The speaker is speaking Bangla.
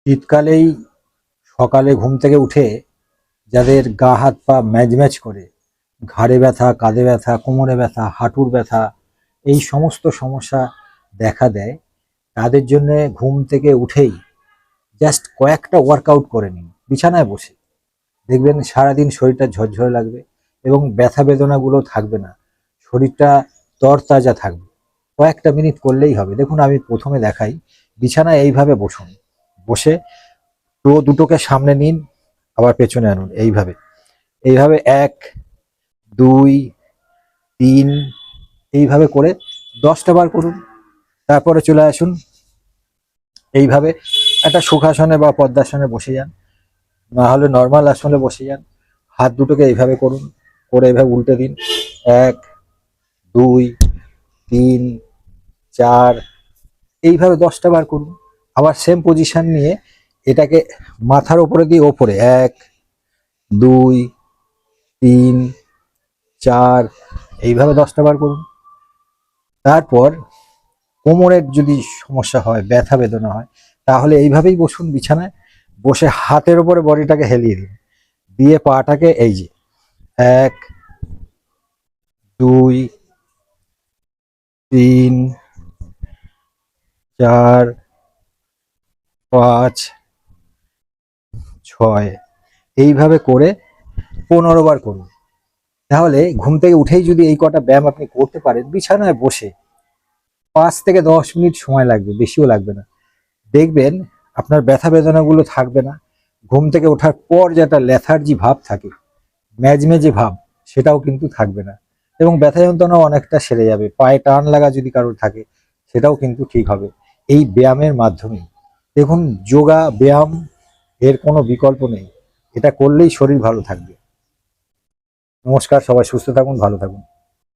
শীতকালেই সকালে ঘুম থেকে উঠে যাদের গা হাত পা ম্যাজম্যাজ করে, ঘাড়ে ব্যথা, কাঁধে ব্যথা, কোমরে ব্যথা, হাঁটুর ব্যথা, এই সমস্ত সমস্যা দেখা দেয়, তাদের জন্য ঘুম থেকে উঠেই জাস্ট কয়েকটা ওয়ার্কআউট করে নিন বিছানায় বসে। দেখবেন সারাদিন শরীরটা ঝরঝরে লাগবে এবং ব্যথা বেদনাগুলো থাকবে না, শরীরটা তরতাজা থাকবে। কয়েকটা মিনিট করলেই হবে। দেখুন, আমি প্রথমে দেখাই। বিছানায় এইভাবে বসুন, বসে দুটোকে সামনে নিন, আবার পেছনে আনুন। এইভাবে এইভাবে 1, 2, 3 এইভাবে করে 10টা বার করুন। তারপরে চলে আসুন, এইভাবে একটা সুখাসনে বা পদ্মাসনে বসে যান, না হলে নর্মাল আসনে বসে যান। হাত দুটোকে এইভাবে করুন, করে এইভাবে উল্টে দিন। 1, 2, 3, 4 এইভাবে 10টা বার করুন। আবার সেম পজিশন নিয়ে এটাকে মাথার উপরে দিয়ে ওপরে 1, 2, 3, 4 এইভাবে 10টা বার করুন। তারপর কোমরের যদি সমস্যা হয়, ব্যথা বেদনা হয়, তাহলে এইভাবেই বসুন বিছানায়, বসে হাতের উপরে বডিটাকে হেলিয়ে দিন, দিয়ে পাটাকে এই যে 1, 2, 3, 4, 5, 6 এইভাবে করে 15 বার করুন। তাহলে ঘুম থেকে উঠেই যদি এই কটা ব্যায়াম আপনি করতে পারেন বিছানায় বসে, 5 থেকে 10 মিনিট সময় লাগবে, বেশিও লাগবে না। দেখবেন আপনার ব্যথা বেদনাগুলো থাকবে না। ঘুম থেকে ওঠার পর যেটা লেথার্জি ভাব থাকে, ম্যাজমেজে ভাব, সেটাও কিন্তু থাকবে না এবং ব্যথা যন্ত্রণাও অনেকটা সেরে যাবে। পায়ে টান লাগা যদি কারোর থাকে, সেটাও কিন্তু ঠিক হবে এই ব্যায়ামের মাধ্যমেই। দেখুন, যোগা ব্যায়াম এর কোনো বিকল্প নেই। এটা করলেই শরীর ভালো থাকবে। নমস্কার, সবাই সুস্থ থাকুন, ভালো থাকুন।